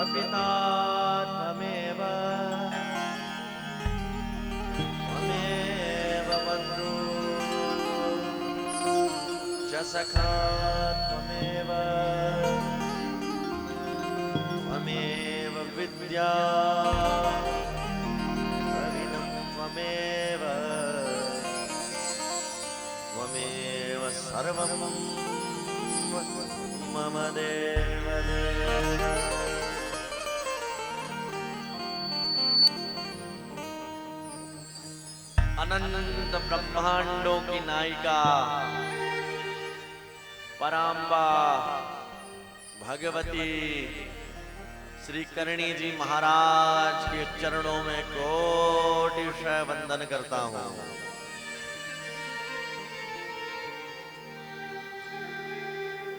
पिता त्वमेव त्वमेव बन्धु च सखा त्वमेव त्वमेव विद्या द्रविणं त्वमेव त्वमेव सर्वं मम देव देव। अनंत ब्रह्मांडों की नायिका पराम्बा भगवती श्री करणी जी महाराज के चरणों में कोटिशः वंदन करता हूं।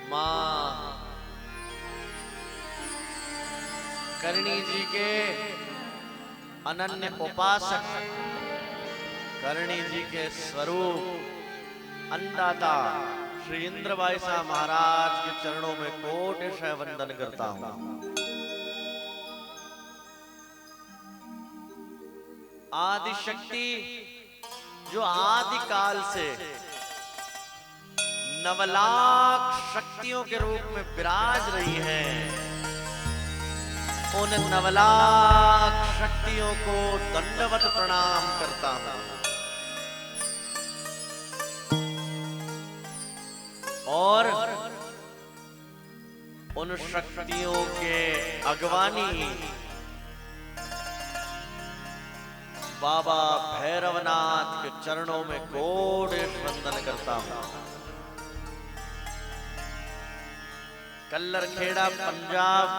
मां करणी जी के अनन्य उपासक, करणी जी के स्वरूप अन्नदाता श्री इंद्रवायसा महाराज के चरणों में कोटिशः वंदन करता हूं। आदि शक्ति जो आदि काल से नवलाख शक्तियों के रूप में विराज रही हैं, उन नवलाख शक्तियों को दंडवत प्रणाम करता हूं। और उन शक्तियों के अगवानी बाबा भैरवनाथ के चरणों में कोटिशः वंदन करता हूं। कल्लरखेड़ा पंजाब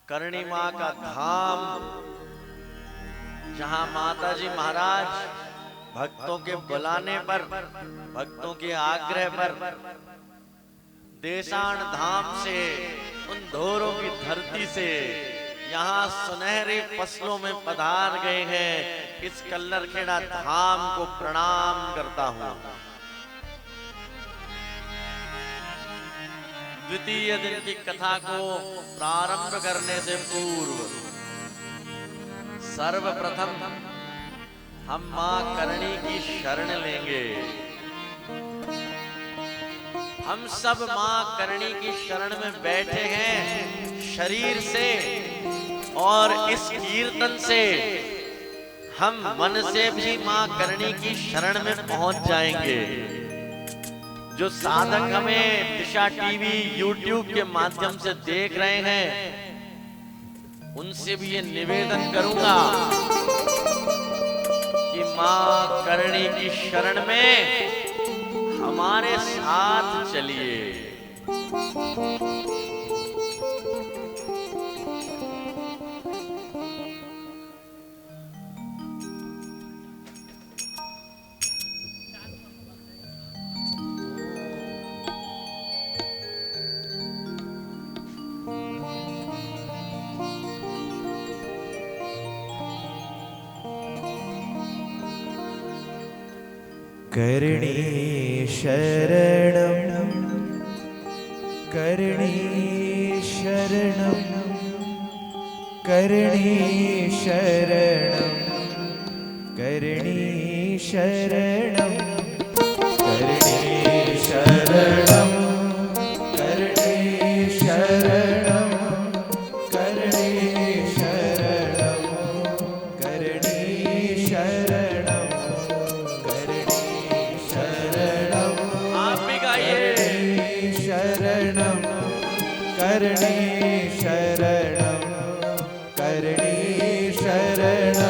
करणी मां का धाम, जहां माता जी महाराज भक्तों के बुलाने पर, भक्तों के आग्रह पर देशान धाम से, उन धोरों की धरती से यहाँ सुनहरे फसलों में पधार गए हैं। इस कल्लरखेड़ा धाम को प्रणाम करता हूं। द्वितीय दिन की कथा को प्रारंभ करने से पूर्व सर्वप्रथम हम मां करणी की शरण लेंगे। हम सब मां करणी की शरण में बैठे हैं शरीर से, और इस कीर्तन से हम मन से भी मां करणी की शरण में पहुंच जाएंगे। जो साधक हमें दिशा टीवी यूट्यूब के माध्यम से देख रहे हैं, उनसे भी ये निवेदन करूंगा कि मां करणी की शरण में हमारे साथ चलिए। करणी शरणं करणी शरणं करणी शरणं करणी शरणं करणी शरणं करणी शरणं करणी शरणं करणी शरणं करणी शरणं करणी शरणं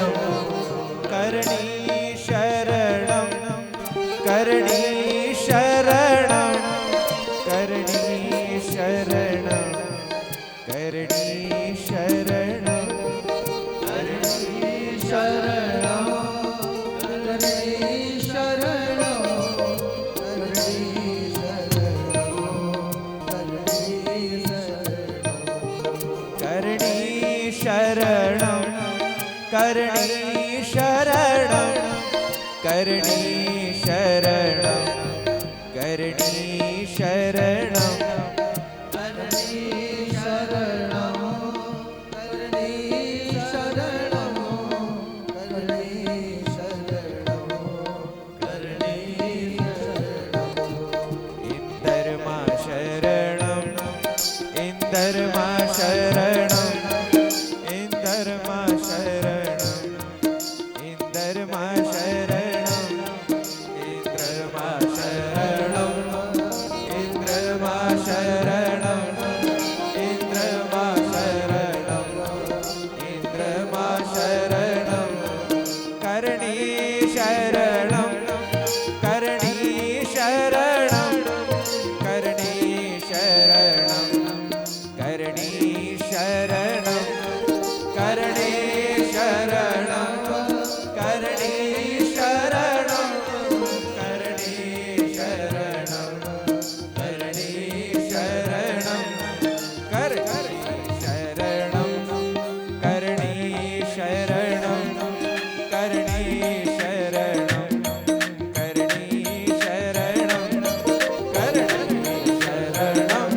करणी शरणं करणी शरणं करणी शरणं करणी शरणं करणी शरणं शरणं करणी शरणं करणी शरणं करणी शरणं करणी शरणं इंदरमा शरणम इंदरमा शरणम इंदरमा शरणम इंदरमा शरणम इंदरमा शरणम इंदरमा शरणम इंदरमा शरणम करणी शरणम करणी शरणम करणी शरणम करणी शरणम करणी शरणम करणी शरणम करणी शरणम करणी शरणम करणी शरणम करणी शरणम करणी शरणम करणी शरणम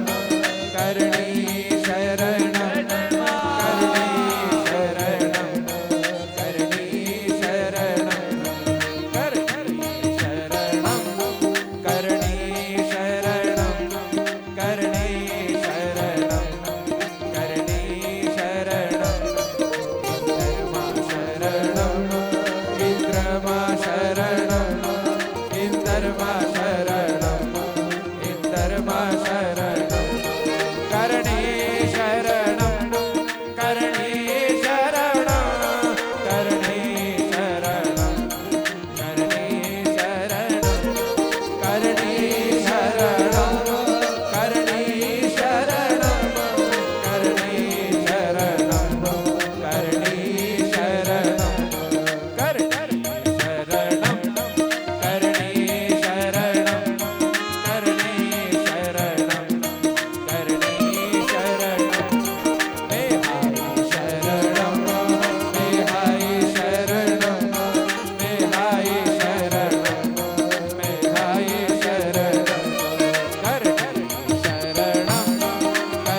करणी शरणम करणी शरणम करणी शरणम करणी शरणम करणी शरणम करणी शरणम करणी शरणम इंद्रमा शरणम इंद्रमा शरणम इंद्रमा शरणम करणी शरणम करणी शरणम करणी शरणम करणी शरणम करणी शरणम करणी शरणम करणी शरणम करणी शरणम करणी शरणम करणी शरणम करणी शरणम करणी शरणम हे हाय शरणम हे हाय शरणम हे हाय शरणम करणी शरणम करणी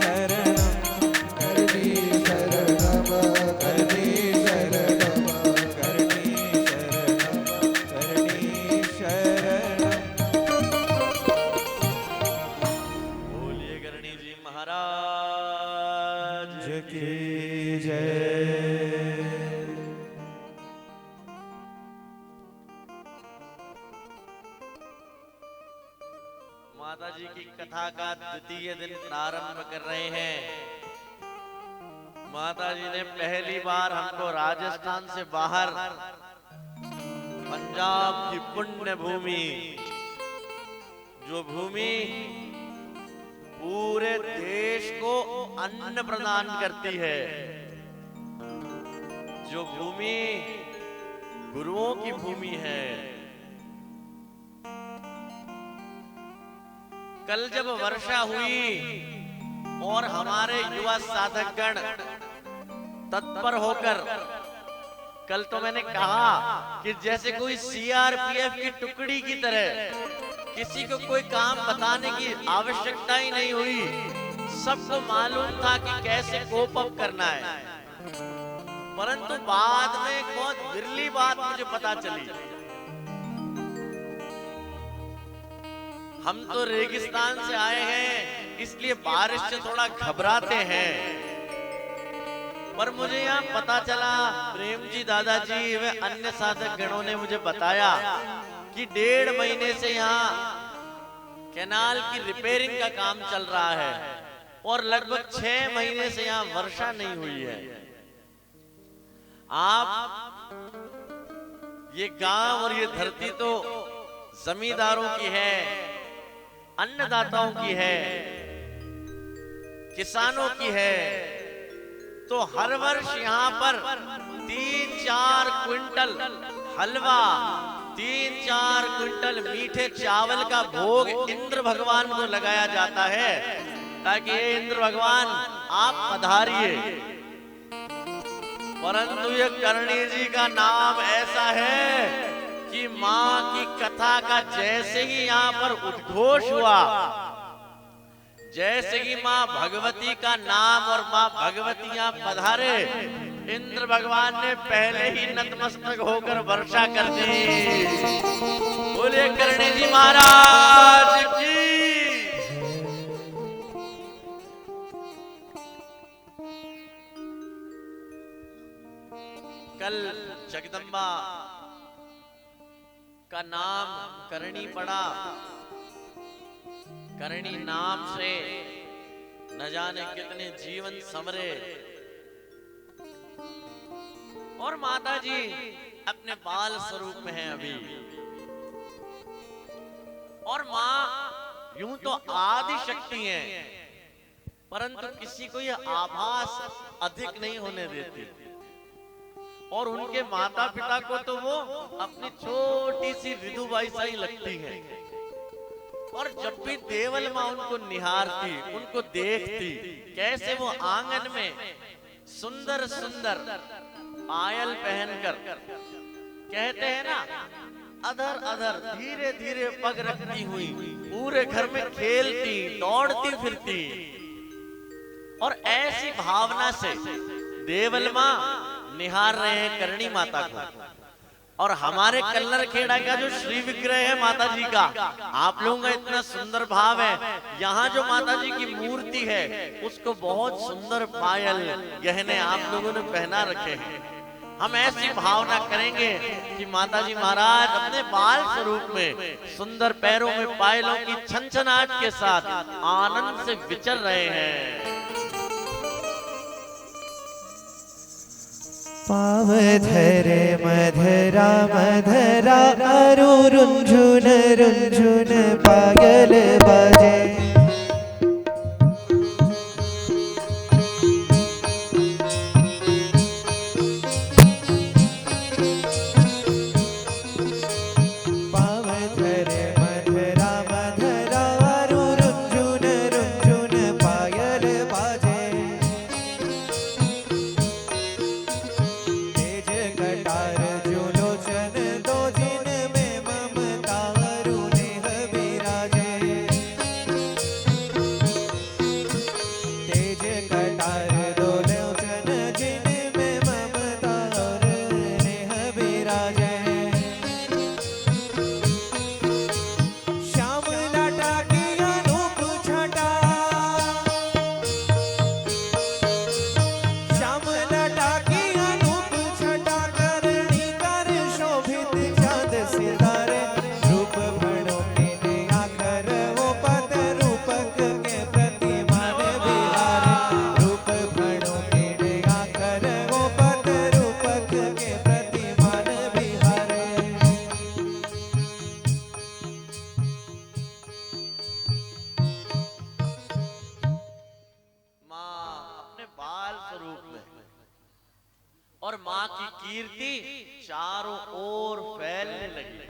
शरणम करणी शरणम करणी बोलिए करणी जी महाराज की जय। माता जी की कथा का द्वितीय दिन प्रारंभ कर रहे हैं। माता जी ने पहली बार हमको राजस्थान से बाहर पंजाब की पुण्य भूमि, जो भूमि पूरे देश को अन्न प्रदान करती है, जो भूमि गुरुओं की भूमि है। कल जब वर्षा हुई और हमारे युवा साधकगण तत्पर होकर, कल तो मैंने कहा कि जैसे कोई सीआरपीएफ की टुकड़ी की तरह किसी को कोई काम बताने की आवश्यकता ही नहीं हुई, सबको मालूम था कि कैसे कोप अप करना है। परंतु बाद में एक बहुत विरली बात मुझे पता चली। हम तो रेगिस्तान से आए हैं, इसलिए बारिश से थोड़ा घबराते हैं, पर मुझे यहाँ पता चला, प्रेम जी, दादाजी व अन्य साधक गणों ने मुझे बताया कि 1.5 महीने से यहाँ कैनाल की रिपेयरिंग का काम चल रहा है और लगभग 6 महीने से यहाँ वर्षा नहीं हुई है। आप ये गांव और ये धरती तो जमींदारों की है, अन्नदाताओं की है, किसानों की है, तो हर वर्ष यहाँ पर 3-4 क्विंटल हलवा, 3-4 क्विंटल मीठे चावल का भोग इंद्र भगवान को लगाया जाता है, ताकि ये इंद्र भगवान आप पधारिए। परंतु ये करणी जी का नाम ऐसा है कि माँ की कथा का जैसे ही यहाँ पर उद्घोष हुआ, जैसे ही माँ भगवती का नाम और माँ भगवती यहाँ पधारे, इंद्र भगवान ने पहले ही नतमस्तक होकर वर्षा कर दी। बोले करणी जी महाराज की। कल जगदम्बा का नाम करणी पड़ा। करणी नाम से न जाने कितने जीवन संवरे, और माता जी अपने बाल स्वरूप में है अभी। और मां यूं तो आदि शक्ति है, परंतु किसी को यह आभास अधिक नहीं होने देती। और उनके माता पिता को तो वो अपनी छोटी सी विधुबाई सा ही लगती है। और जब भी देवल माँ उनको निहारती, उनको देखती, कैसे वो आंगन में सुंदर सुंदर पायल पहनकर, कहते हैं ना, अधर अधर धीरे धीरे पग रखती हुई पूरे घर में खेलती दौड़ती फिरती। और ऐसी भावना से देवल माँ निहार रहे हैं करणी माता को। और हमारे कल्लर खेड़ा का जो श्री विग्रह है माता जी का, आप लोगों का इतना सुंदर भाव है। यहाँ जो माता जी की मूर्ति है उसको बहुत सुंदर पायल गहने आप लोगों ने पहना रखे हैं। हम ऐसी भावना करेंगे कि माता जी महाराज अपने बाल स्वरूप में सुंदर पैरों में पायलों की छनछनाहट के साथ आनंद से विचर रहे हैं। पाव धरे मधरा मधरा अरु रुंझुन रुंझुन पायल बाजे। पाव धरे मधरा मधरा अरु रुंझुन रुंझुन पायल बाजे। और मां की कीर्ति चारों ओर फैलने लगी।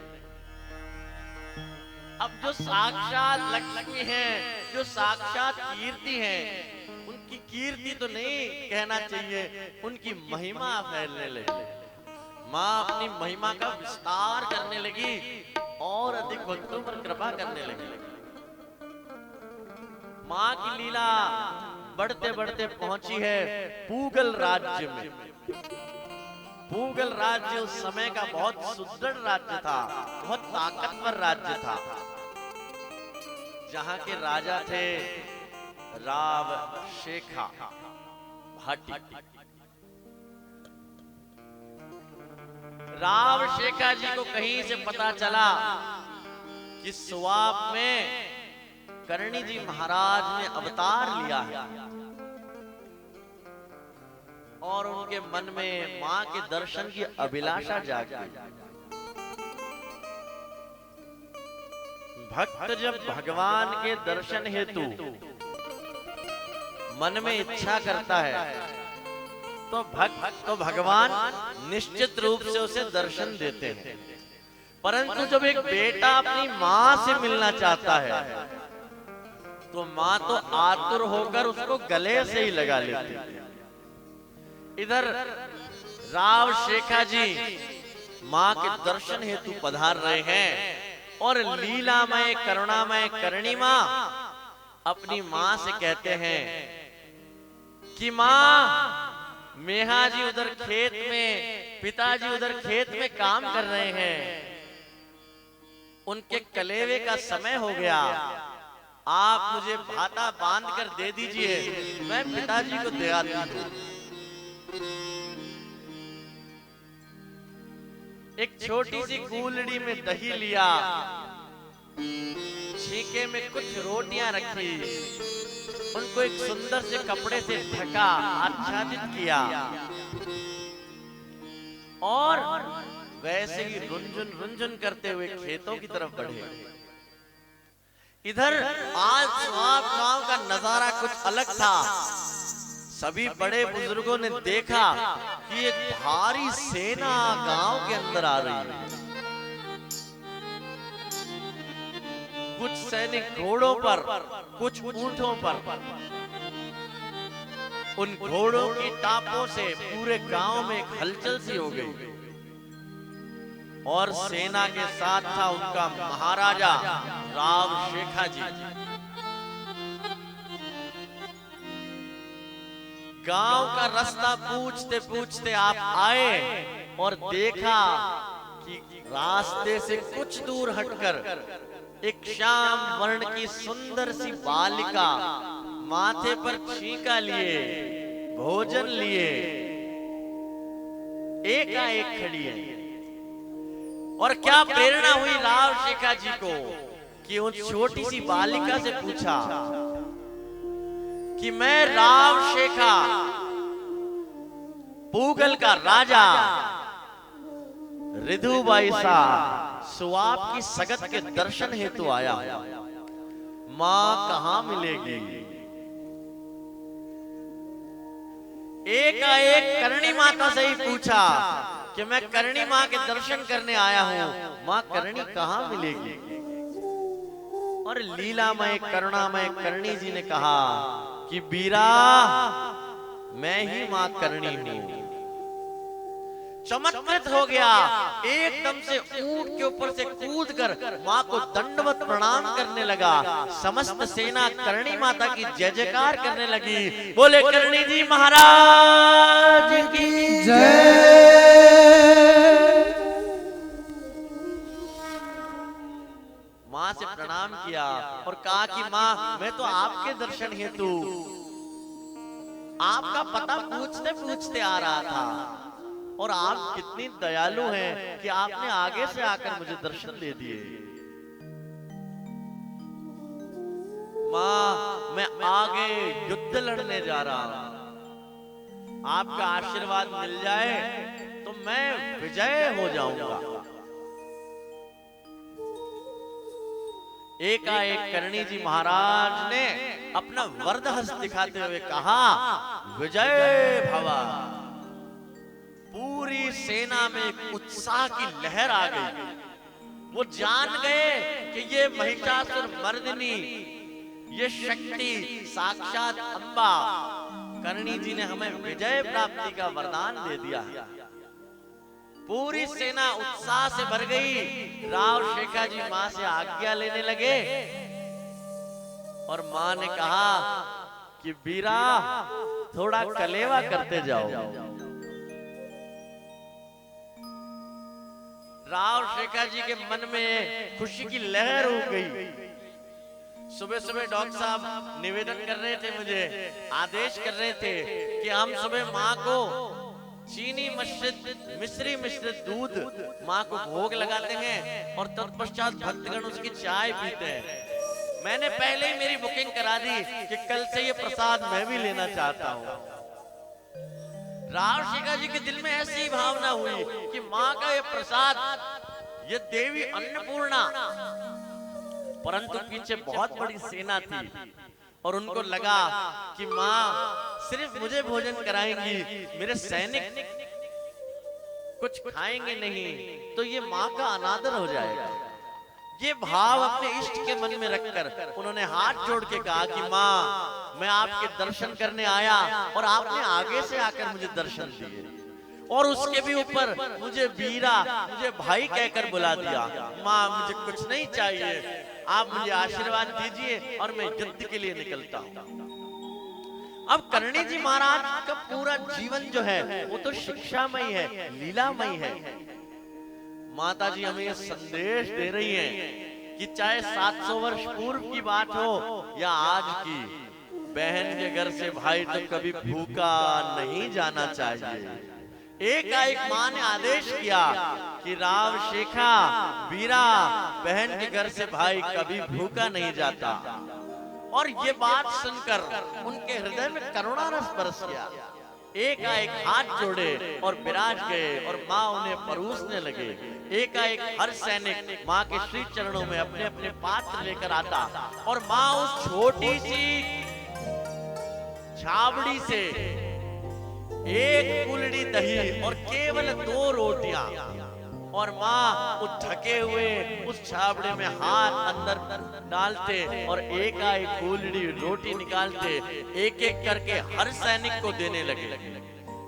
अब जो साक्षात लक्ष्मी है, जो साक्षात कीर्ति है, उनकी कीर्ति तो नहीं कहना चाहिए, उनकी महिमा फैलने लगी। मां अपनी महिमा का विस्तार करने लगी और अधिक भक्तों पर कृपा करने लगी। मां की लीला बढ़ते बढ़ते पहुंची है पूगल राज्य में। पूगल राज्य उस समय का बहुत सुदृढ़ राज्य था, बहुत ताकतवर राज्य था, जहां के राजा थे राव शेखा भाटी। राव शेखा जी को कहीं से पता चला कि स्वाप में करणी जी महाराज ने अवतार लिया है और उनके मन में मां के दर्शन की अभिलाषा जाग गई। भक्त जब भगवान के दर्शन हेतु मन में इच्छा करता है तो भगवान निश्चित रूप से उसे दर्शन देते हैं। परंतु जब एक बेटा अपनी माँ से मिलना चाहता है तो माँ तो आतुर होकर उसको गले से ही लगा लेती है। इधर राव शेखा जी माँ के दर्शन हेतु पधार रहे हैं और लीलामय करुणामय करणी माँ अपनी माँ से कहते हैं कि माँ, मेहा जी उधर खेत में, पिताजी उधर खेत में काम कर रहे हैं, उनके कलेवे का समय हो गया, आप मुझे भाता बांध कर दे दीजिए, मैं पिताजी को दे आती हूं। एक छोटी सी कूलड़ी में दही लिया, छीके में कुछ रोटियां रखी, उनको एक सुंदर से कपड़े से ढका, आच्छादित किया और वैसे ही रुंझुन रुंझुन करते हुए खेतों की तरफ बढ़े। इधर आज स्वाद गांव का नजारा कुछ अलग था। सभी बड़े बुजुर्गों ने देखा कि एक भारी सेना गांव के अंदर आ रही है। कुछ सैनिक घोड़ों पर, कुछ ऊंटों पर। उन घोड़ों की टापों से पूरे गांव में एक हलचल सी हो गई और सेना के साथ था उनका महाराजा राव शेखा जी। गांव का रास्ता पूछते पूछते आप आए और देखा कि रास्ते से कुछ दूर हटकर एक श्याम वर्ण की सुंदर सी बालिका माथे पर छींका लिए, भोजन लिए, एकाएक खड़ी है। और क्या प्रेरणा हुई राव शेखा जी को कि उन छोटी सी बालिका से पूछा कि मैं राव शेखा, पूगल का राजा रिधुबाई सा सुआब की सगत के दर्शन हेतु आया। मां कहां मिलेगी? एकाएक करणी माता से ही पूछा कि मैं करणी मां के दर्शन करने आया हूं, मां करणी कहां मिलेगी? और लीलामय करुणामय करणी जी ने कहा कि बीरा, मैं ही मां करणी हूं। चमत्कृत हो गया, एकदम से ऊंट के ऊपर से कूदकर मां को दंडवत प्रणाम करने लगा। समस्त सेना करणी माता की जय जयकार करने लगी। बोले करणी जी महाराज की जय। मां से प्रणाम किया और कहा कि मां, मैं तो आपके दर्शन हेतु आपका पता पूछते पूछते आ रहा था और आप कितनी दयालु हैं कि आपने आगे से आकर मुझे दर्शन दे दिए। मां, मैं आगे युद्ध लड़ने जा रहा हूं, आपका आशीर्वाद मिल जाए तो मैं विजय हो जाऊंगा। एकाएक करणी जी महाराज ने अपना वरद हस्त दिखाते हुए कहा, विजय भवा। पूरी सेना में उत्साह की लहर आ गई। वो जान गए कि ये महिषासुर मर्दिनी, ये शक्ति साक्षात अंबा करणी जी ने हमें विजय प्राप्ति का वरदान दे दिया। पूरी सेना उत्साह से भर गई। राव शेखा जी मां से आज्ञा लेने लगे और मां ने कहा कि बीरा, थोड़ा कलेवा करते जाओ। राव शेखा जी के मन में खुशी की लहर हो गई। सुबह सुबह डॉक्टर साहब निवेदन कर रहे थे, मुझे आदेश कर रहे थे कि हम सुबह मां को चीनी मिश्री मिश्रित दूध मां को भोग लगाते हैं और तत्पश्चात भक्तगण उसकी चाय पीते हैं। मैंने पहले ही मेरी बुकिंग करा दी कि कल से ये प्रसाद मैं भी लेना चाहता हूं। राव शेखा जी के दिल में ऐसी भावना हुई कि मां का ये प्रसाद, ये देवी अन्नपूर्णा, परंतु पीछे बहुत बड़ी सेना थी और उनको लगा कि मां सिर्फ मुझे भोजन कराएंगी, मेरे सैनिक कुछ खाएंगे नहीं, तो ये माँ का अनादर हो जाएगा। ये भाव अपने इष्ट के मन में रखकर उन्होंने हाथ जोड़ के कहा कि माँ, मैं आपके दर्शन करने आया और आपने आगे से आकर मुझे दर्शन दिए, और उसके भी ऊपर मुझे वीरा, मुझे भाई कहकर बुला दिया। माँ, मुझे कुछ नहीं चाहिए, आप मुझे आशीर्वाद दीजिए और मैं युद्ध के लिए निकलता हूँ। अब करणी जी महाराज का पूरा जीवन जो है वो तो शिक्षामयी है, लीलामयी है। माता जी हमें यह संदेश दे रही हैं कि चाहे 700 वर्ष पूर्व की बात हो या आज की, बहन के घर से भाई तो कभी भूखा नहीं जाना चाहिए। एक मां ने आदेश किया कि राव शेखा, वीरा, बहन के घर से भाई कभी भूखा नहीं जाता। और ये बात सुनकर उनके हृदय में करुणा रस बरस गया। एक हाथ जोड़े और विराज गए और माँ उन्हें परोसने लगे। एक हर सैनिक माँ के श्री चरणों में अपने अपने पात्र लेकर आता और माँ उस छोटी सी छावड़ी से एक कुलड़ी दही और केवल 2 रोटियां, और माँ उस ढके हुए उस छावड़े में हाथ अंदर डालते और एक कुलड़ी रोटी निकालते, एक एक करके हर सैनिक को देने लगे।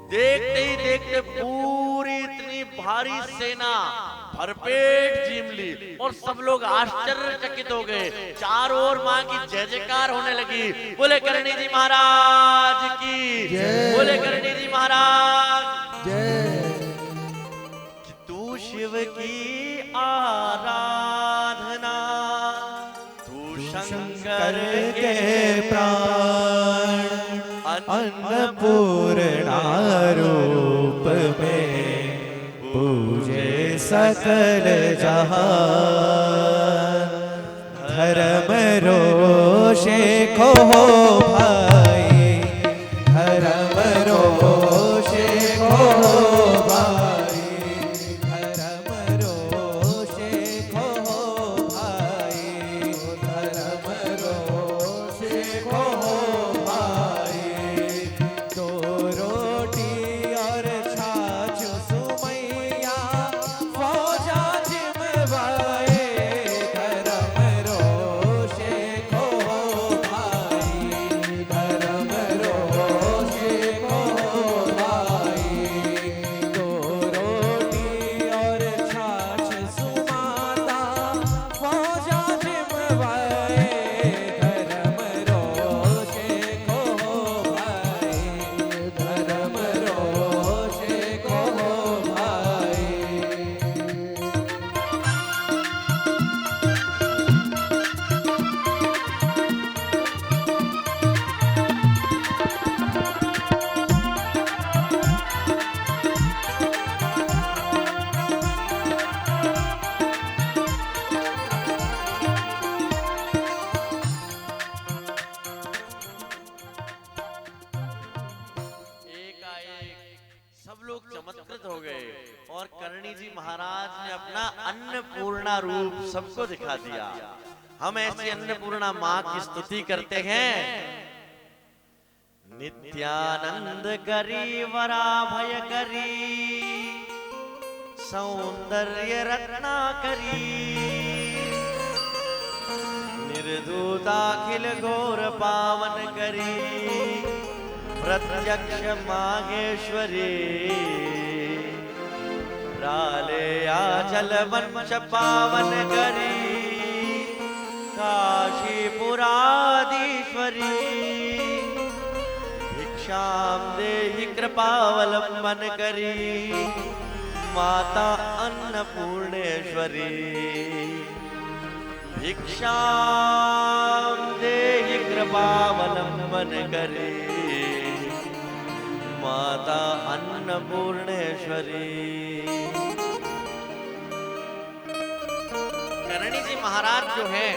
देखते ही देखते पूरी इतनी भारी सेना भरपेट जीम ली और सब लोग आश्चर्यचकित हो गए। चारों ओर माँ की जय जयकार होने लगी। बोले करणी जी महाराज की जय, बोले करणी जी महाराज जय। तू शिव की आराधना, तू शंकर के प्राण, अन्नपूर्णा रूप में पूजे सकल जहां। धर्म रोषे को भाई, धर्म रोषे को भाई, धर्म रोषे को भाई, धर्म रोषे को भाई। 2 रोटी और छाछ सुमैया फौजा जिमवाए। धर्म रोषे को भाई, धर्म रोषे को भाई। 2 रोटी और छाछ सुमाता फौजा जिमवाए। धर्म रोषे को भाई, धर्म रोषे को भाई। सब लोग चमत्कृत हो गए और करणी जी महाराज ने अपना अन्नपूर्णा रूप सबको दिखा दिया। हम ऐसी अन्नपूर्णा माँ की स्तुति करते हैं। नित्यानंद करी वरा भय करी, सौंदर्य रत्ना करी, निर्दूताखिल घोर पावन करी, प्रत्यक्ष मागेश्वरी, प्राले आचल वंश पावन करी, काशीपुराधीश्वरी, भिक्षाम देहि कृपावलंबन करी, माता अन्नपूर्णेश्वरी, भिक्षाम देहि कृपावलंबन करी, माता अन्नपूर्णेश्वरी। करणी जी महाराज जो है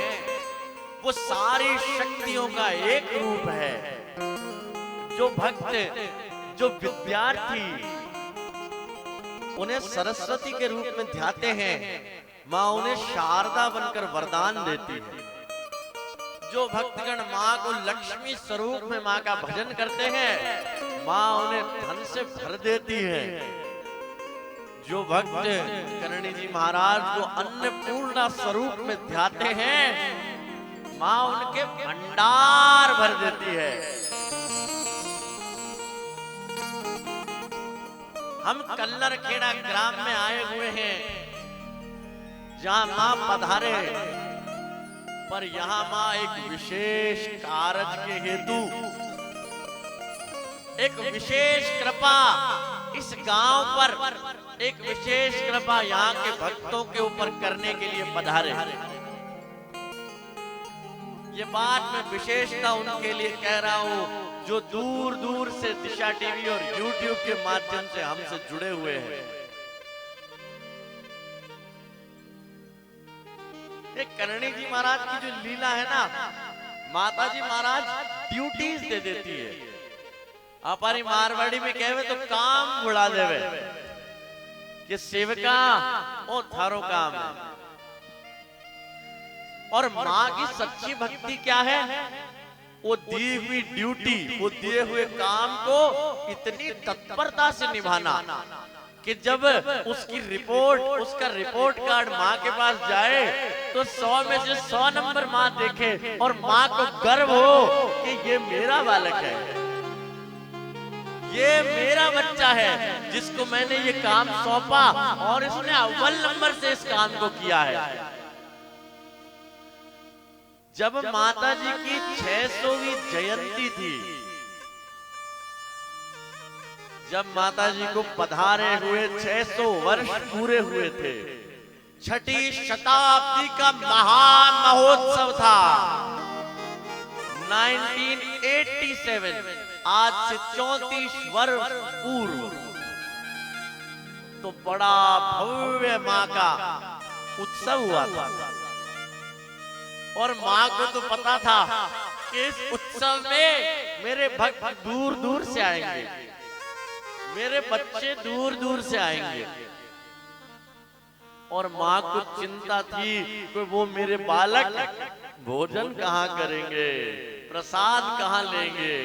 वो सारी शक्तियों का एक रूप है। जो भक्त, जो विद्यार्थी उन्हें सरस्वती के रूप में ध्याते हैं, माँ उन्हें शारदा बनकर वरदान देती है। जो भक्तगण माँ को लक्ष्मी स्वरूप में माँ का भजन करते हैं, माँ उन्हें धन से भर देती है। जो भक्त करणी जी महाराज को अन्नपूर्णा स्वरूप में ध्याते हैं, माँ उनके भंडार भर देती है। हम कल्लरखेड़ा ग्राम में आए हुए हैं, जहां मां पधारे, पर यहां मां एक विशेष कारज के हेतु, एक विशेष कृपा इस गांव पर, एक विशेष कृपा यहाँ के भक्तों के ऊपर करने के लिए पधारे। ये बात मैं विशेषता उनके लिए कह रहा हूं जो दूर दूर से दिशा टीवी और यूट्यूब के माध्यम से हमसे जुड़े हुए हैं। एक करणी जी महाराज की जो लीला है ना, माता जी महाराज ड्यूटीज दे देती है। हमारी मारवाड़ी में कहे तो काम बुढ़ा देवे कि सेवका और थारो काम है। और माँ की सच्ची भक्ति क्या है? वो दी हुई ड्यूटी, वो दिए हुए काम को इतनी तत्परता से निभाना कि जब उसकी रिपोर्ट, उसका रिपोर्ट कार्ड माँ के पास जाए तो 100 में से 100 नंबर माँ देखे और माँ को गर्व हो कि ये मेरा बालक है, ये मेरा बच्चा है जिसको मैंने ये काम सौंपा और इसने अव्वल नंबर से इस काम को किया है। जब माता जी की 600वीं जयंती थी, जब माता जी को पधारे हुए 600 वर्ष पूरे हुए थे, छठी शताब्दी का महामहोत्सव था 1987, आज से 34 वर्ष पूर्व। तो बड़ा भव्य मां का उत्सव हुआ था और मां को तो पता था कि इस उत्सव में मेरे भक्त दूर दूर से आएंगे, मेरे बच्चे दूर दूर से आएंगे। और मां को चिंता थी कि वो मेरे बालक भोजन कहाँ करेंगे, प्रसाद कहाँ लेंगे।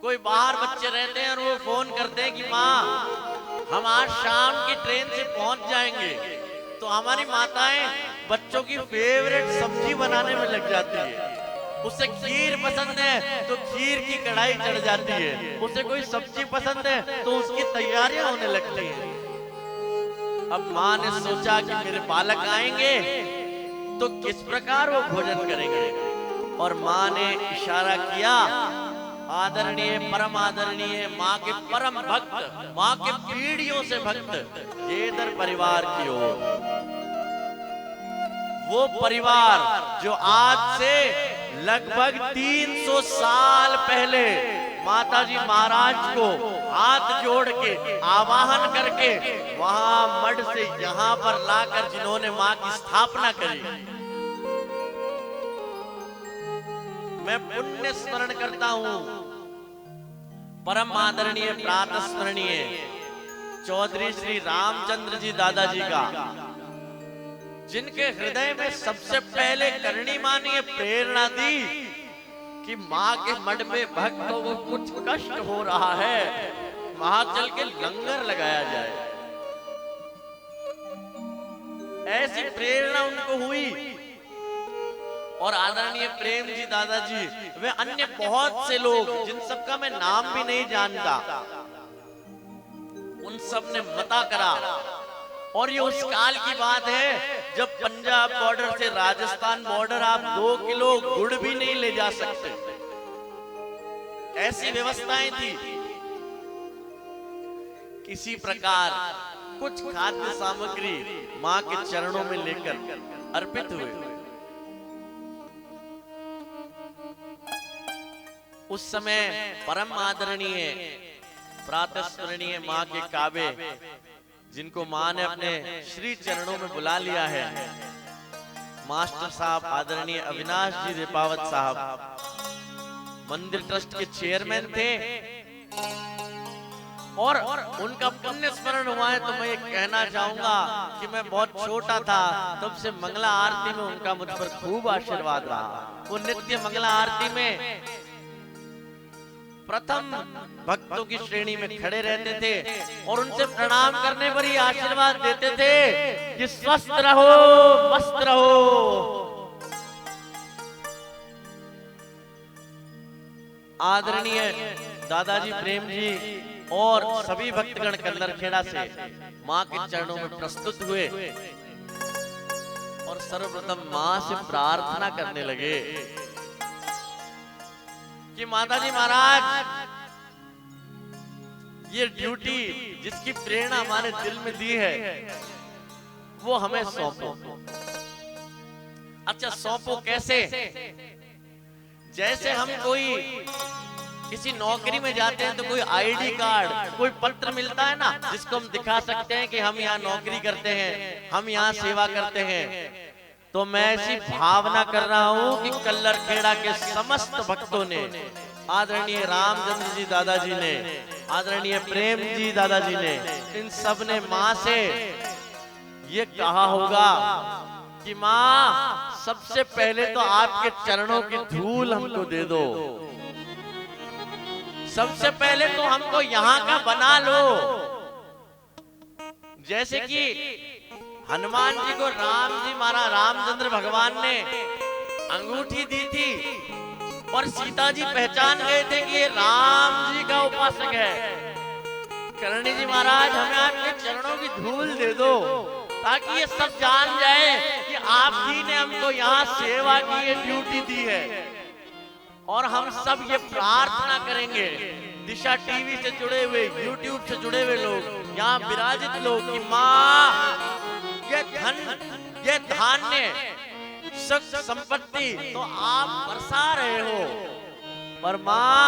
कोई बाहर बच्चे रहते हैं और वो फोन करते हैं कि माँ हम आज शाम की ट्रेन से पहुंच जाएंगे, तो हमारी माताएं बच्चों की फेवरेट सब्जी बनाने में लग जाती है। उसे खीर पसंद है तो खीर की कढ़ाई चढ़ जाती है, उसे कोई सब्जी पसंद है तो उसकी तैयारियां होने लगती हैं। अब माँ ने सोचा कि मेरे बालक आएंगे तो किस प्रकार वो भोजन करेंगे, और माँ ने इशारा किया आदरणीय, परम आदरणीय माँ के परम भक्त, माँ के पीढ़ियों से भक्त गेदर परिवार की ओर। वो परिवार जो आज से लगभग 300 साल पहले माताजी महाराज को हाथ जोड़ के आवाहन करके वहां मठ से यहाँ पर लाकर जिन्होंने माँ की स्थापना करी, मैं पुण्य स्मरण करता हूं परम आदरणीय प्रातः स्मरणीय चौधरी श्री रामचंद्र जी दादाजी का, जिनके हृदय में सबसे पहले करणी मां ने प्रेरणा दी कि मां के मठ में भक्तों को कुछ कष्ट हो रहा है, वहां चल के लंगर लगाया जाए। ऐसी प्रेरणा उनको हुई। और आदरणीय प्रेम जी दादाजी वे अन्य बहुत से लोग जिन सबका मैं नाम भी नहीं जानता, उन सब ने मता करा। और ये उस काल की बात है जब पंजाब बॉर्डर से राजस्थान बॉर्डर आप 2 किलो गुड़ भी नहीं ले जा सकते, ऐसी व्यवस्थाएं थी। किसी प्रकार कुछ खाद्य सामग्री मां के चरणों में लेकर अर्पित हुए। उस समय परम आदरणीय प्रातः स्मरणीय मां के काबे, जिनको मां ने अपने श्री चरणों में बुला लिया है, मास्टर साहब आदरणीय अविनाश जी रेपावत साहब मंदिर ट्रस्ट के चेयरमैन थे। और उनका पुण्य स्मरण हुआ है, तो मैं ये कहना चाहूंगा कि मैं बहुत छोटा था तब से मंगला आरती में उनका मुझ पर खूब आशीर्वाद रहा। वो नित्य मंगला आरती में प्रथम भक्तों की श्रेणी में खड़े रहते थे और उनसे प्रणाम करने पर ही आशीर्वाद देते थे कि स्वस्थ रहो, मस्त रहो। आदरणीय दादाजी प्रेम जी और सभी भक्तगण कल्लरखेड़ा से मां के चरणों में प्रस्तुत हुए और सर्वप्रथम मां से प्रार्थना करने लगे कि माताजी महाराज, ये ड्यूटी जिसकी प्रेरणा हमारे दिल में दी है वो हमें सौंपो। अच्छा, सौंपो कैसे? जैसे हम कोई किसी नौकरी में जाते हैं तो कोई आईडी कार्ड, कोई पत्र मिलता है ना, जिसको हम दिखा सकते हैं कि हम यहाँ नौकरी करते हैं, हम यहाँ सेवा करते हैं। तो मैं ऐसी भावना कर रहा हूँ कि कल्लरखेड़ा के समस्त भक्तों ने, आदरणीय रामचंद्र जी दादाजी ने, आदरणीय प्रेम जी दादाजी ने, इन सब ने माँ से ये कहा होगा कि माँ, सबसे पहले तो आपके चरणों की धूल हमको दे दो, सबसे पहले तो हमको यहाँ का बना लो। जैसे कि हनुमान जी को राम जी महाराज रामचंद्र भगवान ने अंगूठी दी थी और सीता जी पहचान गए थे कि ये राम जी का उपासक है। करणी जी महाराज, हमें आपके चरणों की धूल दे दो ताकि ये सब जान जाए कि आप ही ने हमको यहाँ सेवा की ये ड्यूटी दी है। और हम सब ये प्रार्थना करेंगे, दिशा टीवी से जुड़े हुए, यूट्यूब से जुड़े हुए लोग, यहाँ विराजित लोग, कि माँ, ये धन, ये धान्य, सुख संपत्ति तो आप बरसा रहे हो, पर माँ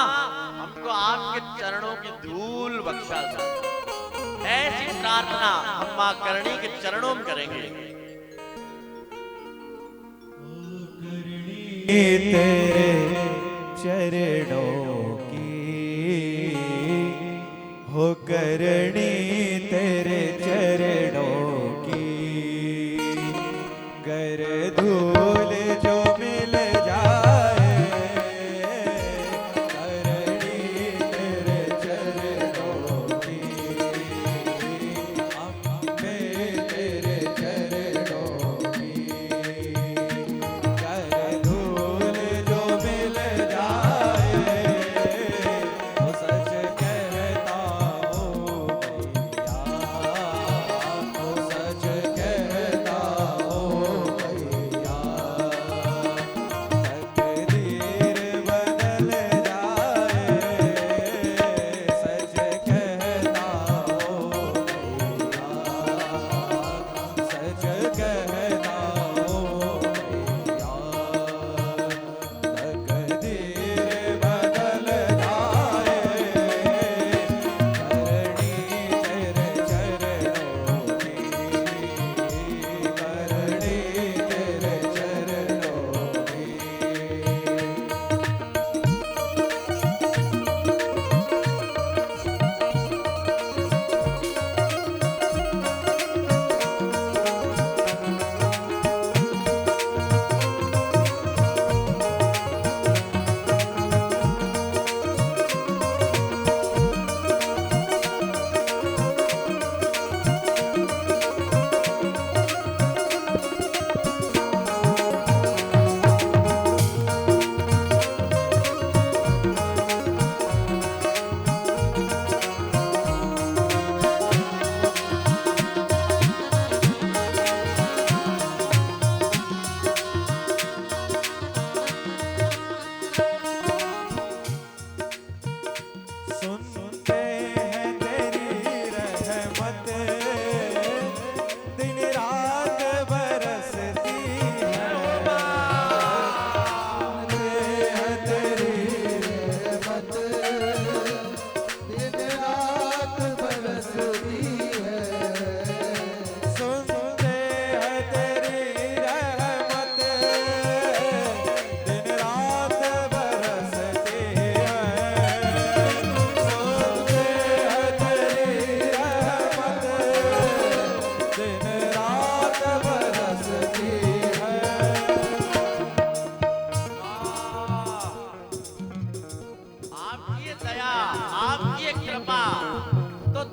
हमको आपके चरणों की धूल बख्शा दो। ऐसी प्रार्थना हम माँ करणी के चरणों में करेंगे। तेरे चरणों की हो करणी, तेरे चरणों की गर धूल जो मिल जाए, करणी तेरे चरणों की, अम्बे तेरे चरणों की गर धूल जो मिल जाए, वो सच कहता हूँ मैया,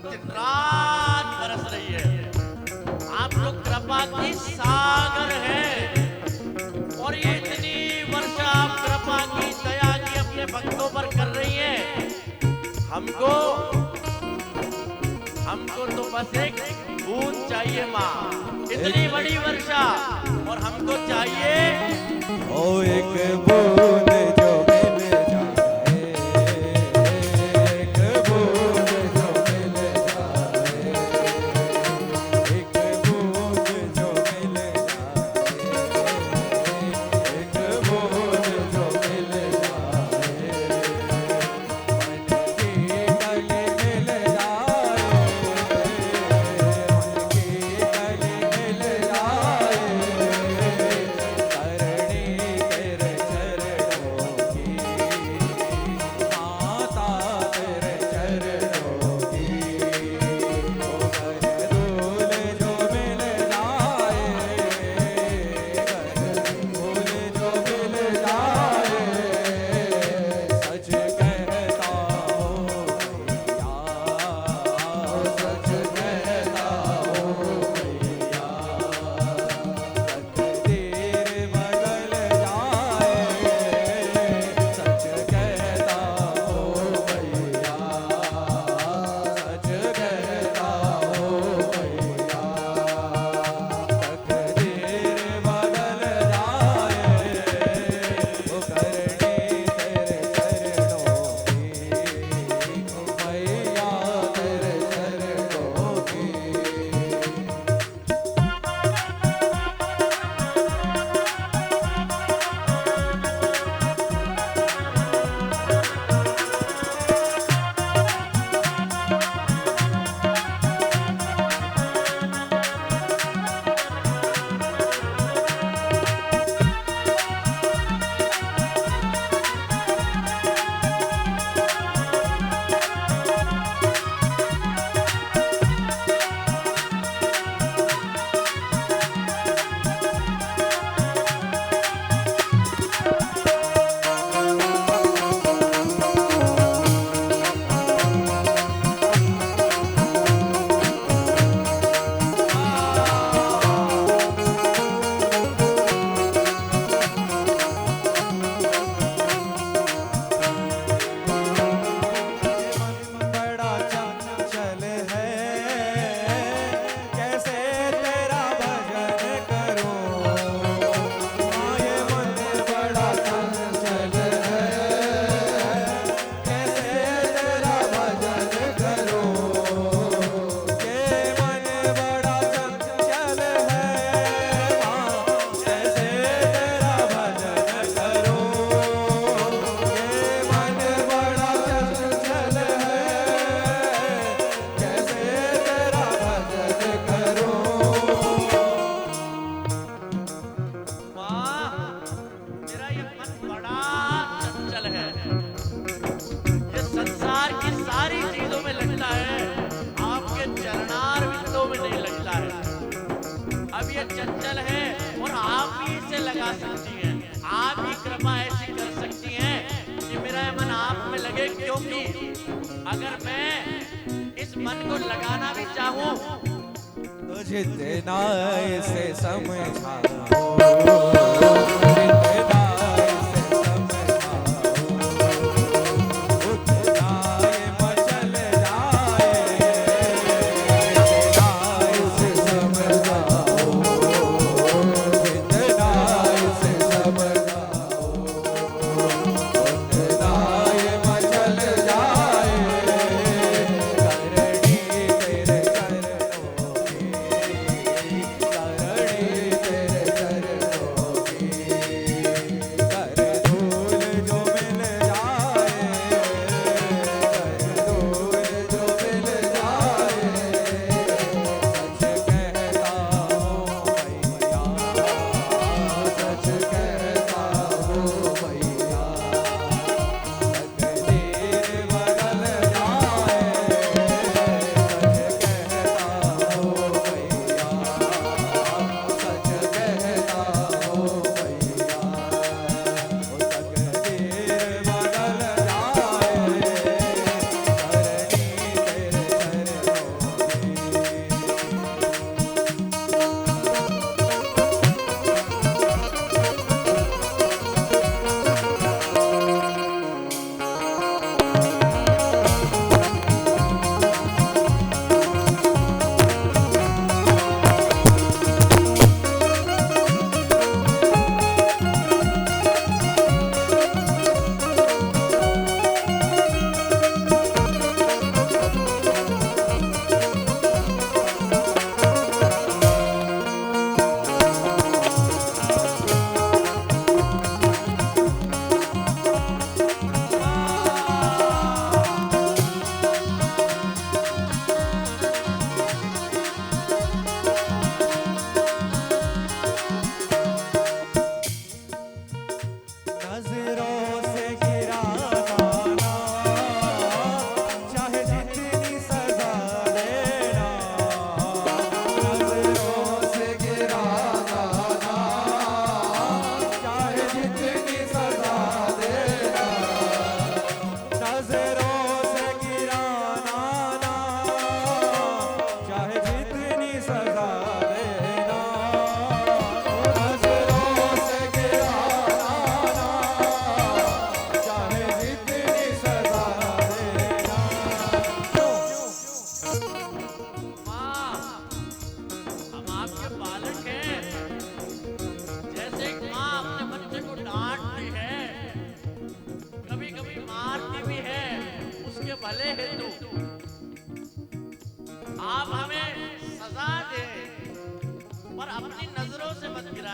दिन रात बरस रही है। आप लोग कृपा की सागर हैं और ये इतनी वर्षा आप कृपा की दया की अपने भक्तों पर कर रही हैं। हमको तो बस एक बूंद चाहिए माँ, इतनी बड़ी वर्षा और हमको चाहिए ओ एक बूंद जो मिल जाए, एक बूंद जो मिल जाए, एक बूंद जो मिल जाए, एक बूंद जो मिल जाए, मन की कली मिल जाए, मन की कली मिल जाए, करणी तेरे चरणों की, माता तेरे चरणों की, ओ गरदूल जो मिल जाए, गरदूल जो मिल जाए, सच कहता हूँ मैया, सच कहता हूँ मैया, तकदीर बदल जाए, सच कहता हूँ मैया, सच कहता हूँ मैया, तकदीर बदल जाए, वो करनी तेरे चरणों की, मैया तेरे चरणों की। बड़ा चंचल है, कैसे तेरा भजन करूं, हाँ ये मन बड़ा चंचल है, कैसे तेरा भजन करूं, ये मन बड़ा चंचल है, हाँ कैसे तेरा भजन करूं, ये मन बड़ा चंचल है, कैसे तेरा भजन करूं। माँ, मेरा ये मन बड़ा चंचल है। ये संसार की सारी चीजों में लगता है, आपके चरणार बिंदों में नहीं लगता है। अब ये चंचल है और आप ही इसे लगा सकती हैं। आप ही कृपा ऐसी कर सकती हैं कि मेरा ये मन आप में लगे, क्योंकि अगर मैं इस मन को लगाना भी चाहूं तो जितना इसे समझाओ, जितना इसे समझाओ, उतना ये मचल जाए, जितना इसे समझाओ, जितना इसे समझाओ, उतना ये मचल जाए, करणी तेरे चरणों की, करणी तेरे चरणों की।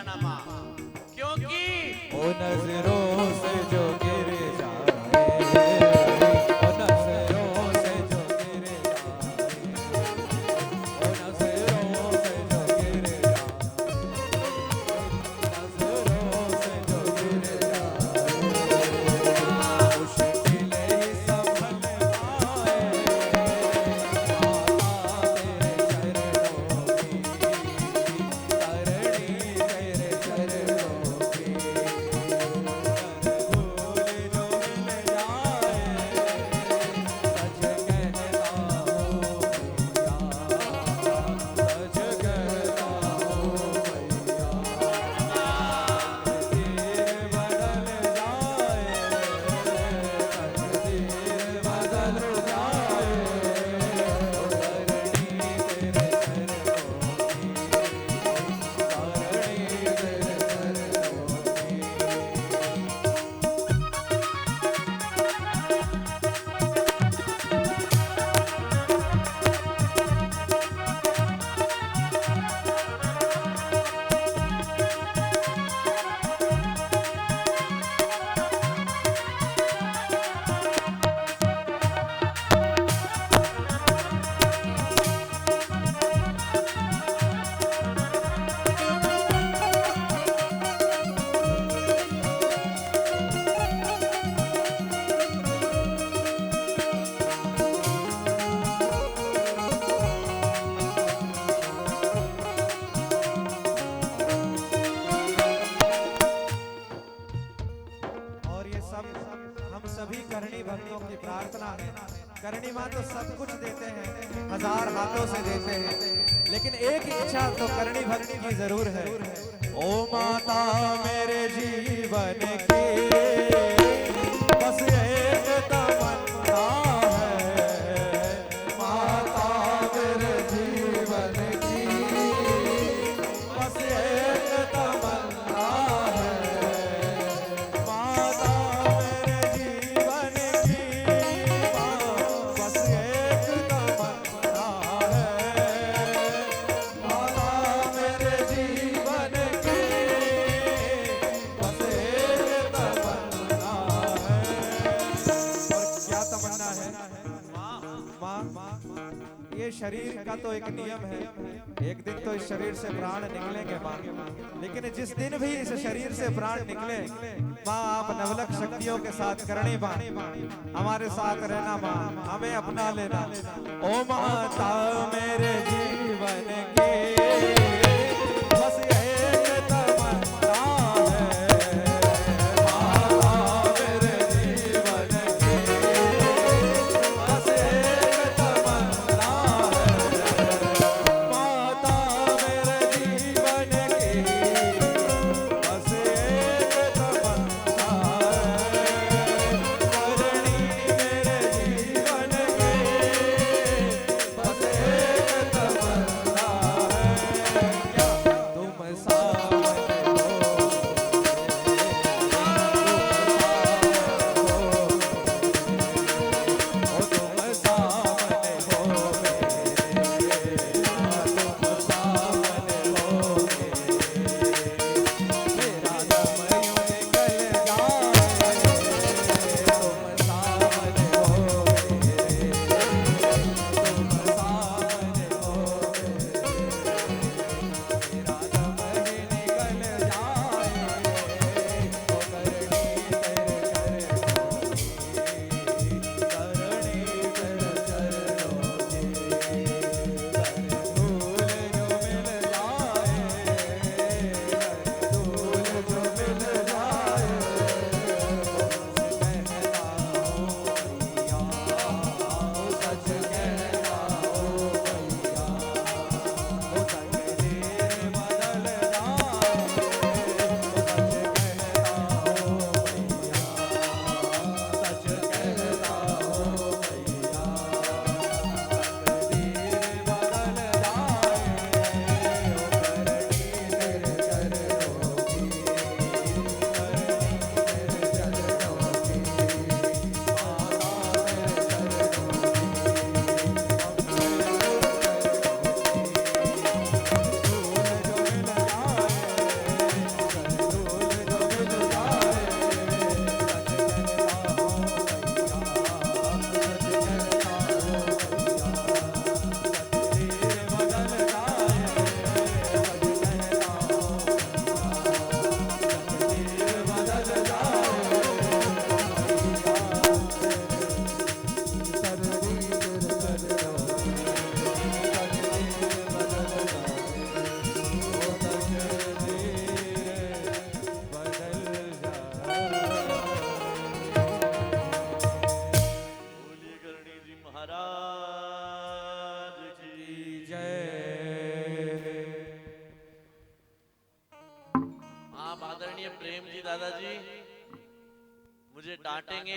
जाना माँ, क्योंकि ओ नजरों से जो गिर जाए, ओ नजरों से जो गिर जाए, ओ नजरों से जो गिर जाए, नजरों से जो गिर जाए, मुश्किल ही संभल पाए, माता तेरे चरणों की, करणी तेरे चरणों की, भूल जो मिल जाए, सच कहता हूँ मैया, सच कहता हूँ मैया, तकदीर बदल जाए, तकदीर बदल जाए, करणी तेरे चरणों की, करणी तेरे चरणों की। और ये सब हम सभी करणी भक्तों की प्रार्थना है। करणी माँ तो सब कुछ देते हैं, हजार हाथों से देते हैं, लेकिन एक इच्छा तो करणी भक्त की जरूर है। ओ माता मेरे जीवन की बस एक तमन्ना है, माता मेरे जीवन की बस एक तमन्ना है, माता मेरे जीवन की बस एक तमन्ना है, माता मेरे जीवन की बस एक तमन्ना है। और क्या तमन्ना है माँ? ये शरीर का तो एक नियम है, एक दिन तो इस शरीर से प्राण निकलेंगे माँ, लेकिन जिस दिन भी इस शरीर से प्राण निकले माँ, आप नवलक शक्तियों के साथ करणी माँ हमारे साथ रहना माँ, हमें अपना लेना। ओ माता मेरे जीवन के बस एक तमन्ना है, माता मेरे जीवन के बस एक तमन्ना है, माता मेरे जीवन की बस एक तमन्ना है, करणी मेरे जीवन की बस एक दादाजी मुझे डांटेंगे